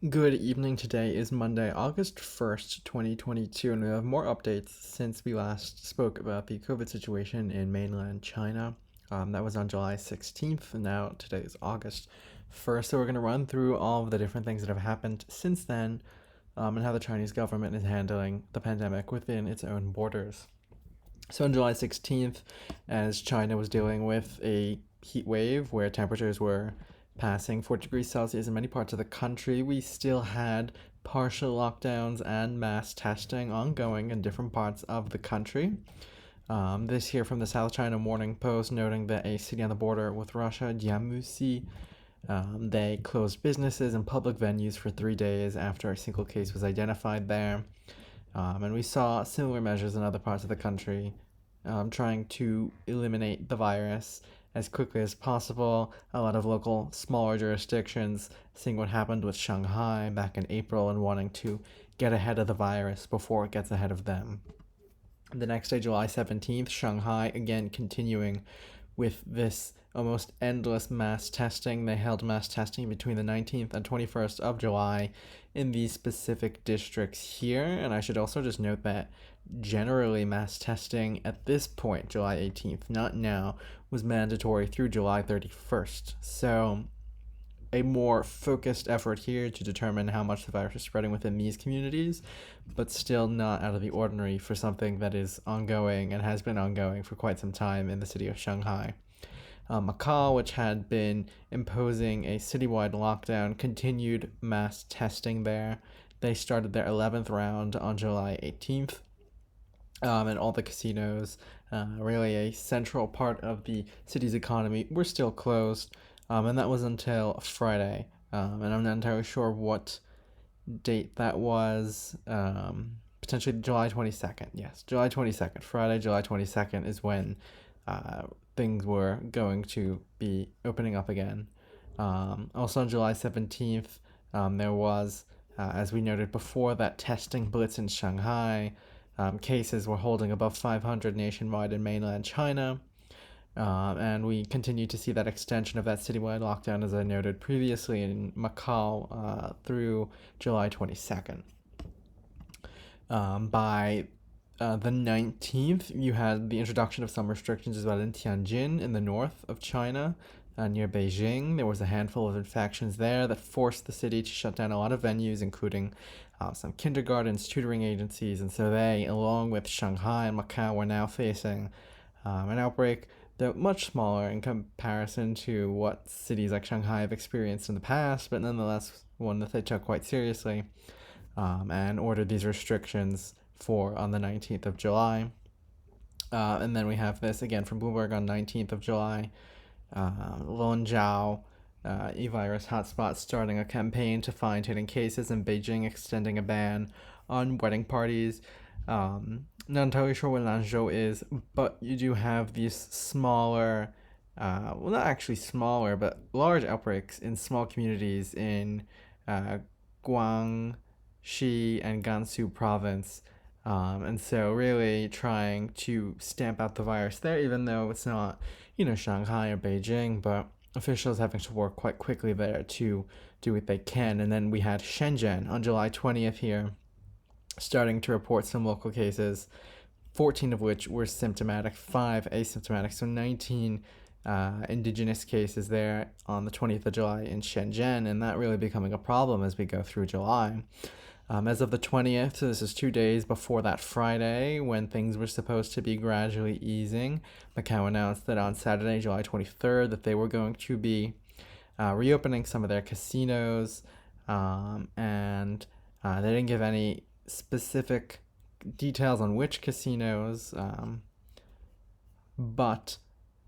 Good evening. Today is Monday, August 1st, 2022, and we have more updates since we last spoke about the COVID situation in mainland China. That was on July 16th, and now today is August 1st. So we're going to run through all of the different things that have happened since then and how the Chinese government is handling the pandemic within its own borders. So on July 16th, as China was dealing with a heat wave where temperatures were passing 40 degrees Celsius in many parts of the country, we still had partial lockdowns and mass testing ongoing in different parts of the country. This here from the South China Morning Post, noting that a city on the border with Russia, Jiamuxi, they closed businesses and public venues for 3 days after a single case was identified there. And we saw similar measures in other parts of the country, trying to eliminate the virus as quickly as possible. A lot of local smaller jurisdictions seeing what happened with Shanghai back in April and wanting to get ahead of the virus before it gets ahead of them. The next day, July 17th, Shanghai again continuing with this almost endless mass testing. They held mass testing between the 19th and 21st of July in these specific districts here. And I should also just note that generally mass testing at this point, July 18th, not now, was mandatory through July 31st. So a more focused effort here to determine how much the virus is spreading within these communities, but still not out of the ordinary for something that is ongoing and has been ongoing for quite some time in the city of Shanghai. Macau, which had been imposing a citywide lockdown, continued mass testing there. They started their 11th round on July 18th. And all the casinos, really a central part of the city's economy, were still closed. And that was until Friday. And I'm not entirely sure what date that was. Potentially July 22nd. Yes, July 22nd. Friday, July 22nd is when things were going to be opening up again. Also on July 17th, there was, as we noted before, that testing blitz in Shanghai. Cases were holding above 500 nationwide in mainland China. And we continue to see that extension of that citywide lockdown, as I noted previously, in Macau through July 22nd. By the 19th, you had the introduction of some restrictions as well in Tianjin in the north of China, near Beijing. There was a handful of infections there that forced the city to shut down a lot of venues, including some kindergartens, tutoring agencies, and so they, along with Shanghai and Macau, were now facing an outbreak that much smaller in comparison to what cities like Shanghai have experienced in the past, but nonetheless one that they took quite seriously, and ordered these restrictions for on the 19th of July. And then we have this again from Bloomberg on 19th of July. Lonjiao, e-virus hotspot, starting a campaign to find hidden cases in Beijing, extending a ban on wedding parties. Not entirely sure what Lanzhou is, but you do have these smaller, well, not actually smaller, but large outbreaks in small communities in Guangxi and Gansu province. And so really trying to stamp out the virus there, even though it's not, Shanghai or Beijing, but officials having to work quite quickly there to do what they can. And then we had Shenzhen on July 20th here, starting to report some local cases, 14 of which were symptomatic, 5 asymptomatic, so 19 indigenous cases there on the 20th of July in Shenzhen, and that really becoming a problem as we go through July. As of the 20th, so this is 2 days before that Friday when things were supposed to be gradually easing, Macau announced that on Saturday, July 23rd, that they were going to be reopening some of their casinos, and they didn't give any specific details on which casinos, but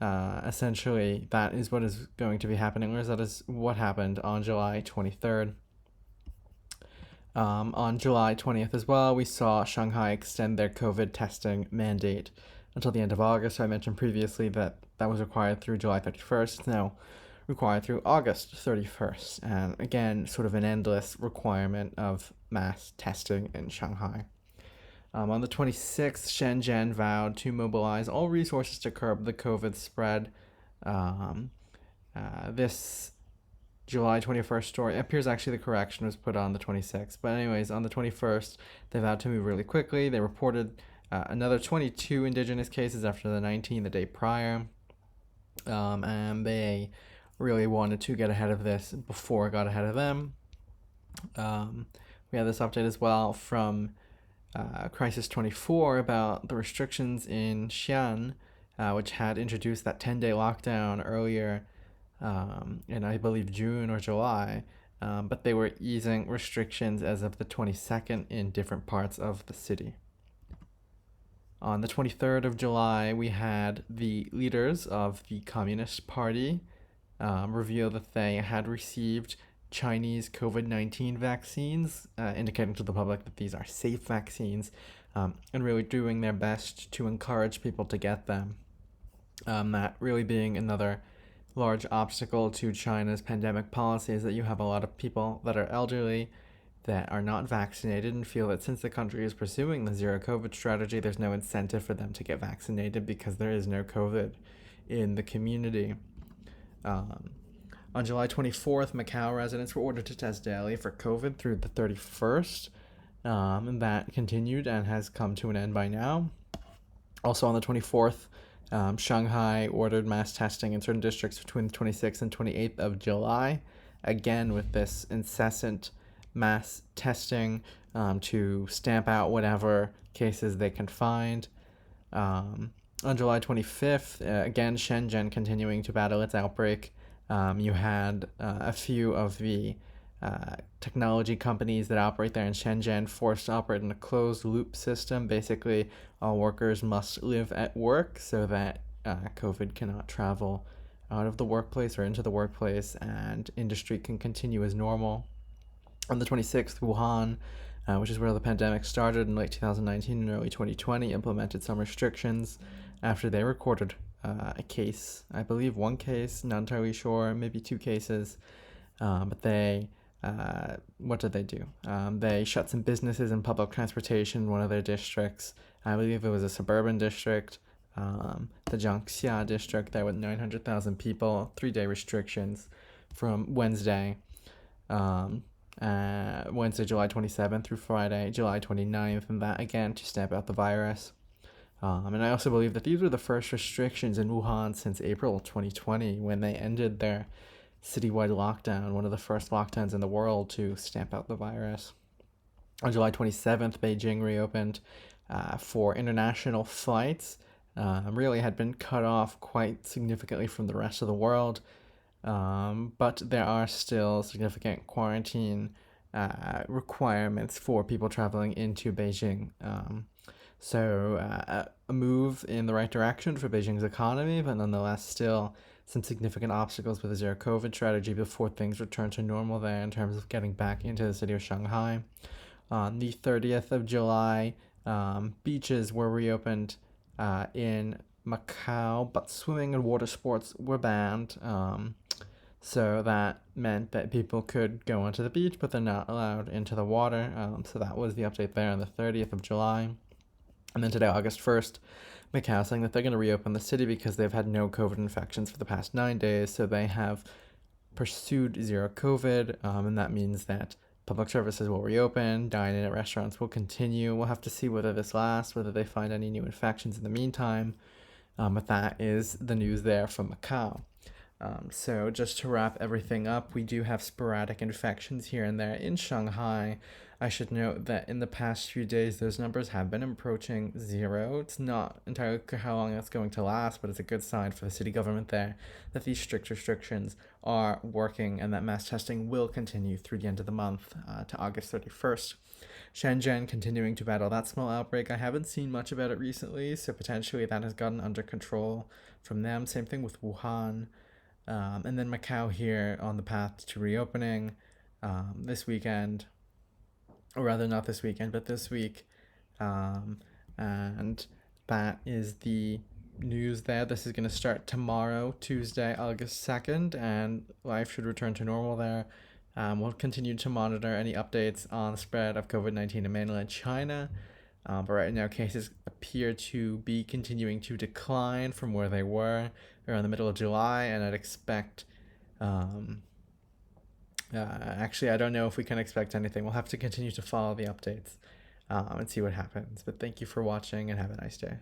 essentially that is what is going to be happening, or that is what happened on July 23rd. On July 20th as well, we saw Shanghai extend their COVID testing mandate until the end of August. So I mentioned previously that that was required through July 31st. It's now required through August 31st. And again, sort of an endless requirement of mass testing in Shanghai. On the 26th, Shenzhen vowed to mobilize all resources to curb the COVID spread. This July 21st story. It appears actually the correction was put on the 26th. But anyways, on the 21st, they vowed to move really quickly. They reported another 22 indigenous cases after the 19 the day prior. And they really wanted to get ahead of this before it got ahead of them. We have this update as well from Crisis 24 about the restrictions in Xi'an, which had introduced that 10-day lockdown earlier in, I believe, June or July. But they were easing restrictions as of the 22nd in different parts of the city. On the 23rd of July, we had the leaders of the Communist Party reveal that they had received Chinese COVID-19 vaccines, indicating to the public that these are safe vaccines, and really doing their best to encourage people to get them. That really being another large obstacle to China's pandemic policy is that you have a lot of people that are elderly that are not vaccinated and feel that since the country is pursuing the zero COVID strategy, there's no incentive for them to get vaccinated because there is no COVID in the community. On July 24th, Macau residents were ordered to test daily for COVID through the 31st, and that continued and has come to an end by now. Also on the 24th, Shanghai ordered mass testing in certain districts between the 26th and 28th of July, again with this incessant mass testing to stamp out whatever cases they can find. On July 25th, again, Shenzhen continuing to battle its outbreak. You had a few of the technology companies that operate there in Shenzhen forced to operate in a closed loop system. Basically, all workers must live at work so that COVID cannot travel out of the workplace or into the workplace, and industry can continue as normal. On the 26th, Wuhan, which is where the pandemic started in late 2019 and early 2020, implemented some restrictions after they recorded a case. I believe one case, not entirely sure, maybe two cases. But they, what did they do? They shut some businesses and public transportation in one of their districts. I believe it was a suburban district, the Jiangxia district there with 900,000 people, 3-day restrictions from Wednesday, July 27th through Friday, July 29th, and that again to stamp out the virus. And I also believe that these were the first restrictions in Wuhan since April 2020 when they ended their citywide lockdown, one of the first lockdowns in the world to stamp out the virus. On July 27th, Beijing reopened for international flights. Really had been cut off quite significantly from the rest of the world. But there are still significant quarantine requirements for people traveling into Beijing. So a move in the right direction for Beijing's economy, but nonetheless still some significant obstacles with the zero COVID strategy before things return to normal there in terms of getting back into the city of Shanghai. On the 30th of July, beaches were reopened in Macau, but swimming and water sports were banned. So that meant that people could go onto the beach, but they're not allowed into the water. So that was the update there on the 30th of July. And then today, August 1st, Macau saying that they're going to reopen the city because they've had no COVID infections for the past 9 days. So they have pursued zero COVID, and that means that public services will reopen, dining at restaurants will continue. We'll have to see whether this lasts, whether they find any new infections in the meantime. But that is the news there from Macau. So just to wrap everything up, we do have sporadic infections here and there in Shanghai. I should note that in the past few days, those numbers have been approaching zero. It's not entirely clear how long that's going to last, but it's a good sign for the city government there that these strict restrictions are working and that mass testing will continue through the end of the month to August 31st. Shenzhen continuing to battle that small outbreak. I haven't seen much about it recently, so potentially that has gotten under control from them. Same thing with Wuhan. And then Macau here on the path to reopening this weekend, or rather not this weekend, but this week. And that is the news there. This is going to start tomorrow, Tuesday, August 2nd, and life should return to normal there. We'll continue to monitor any updates on the spread of COVID-19 in mainland China. But right now, cases appear to be continuing to decline from where they were around the middle of July, and I'd expect Actually, I don't know if we can expect anything. We'll have to continue to follow the updates and see what happens. But thank you for watching and have a nice day.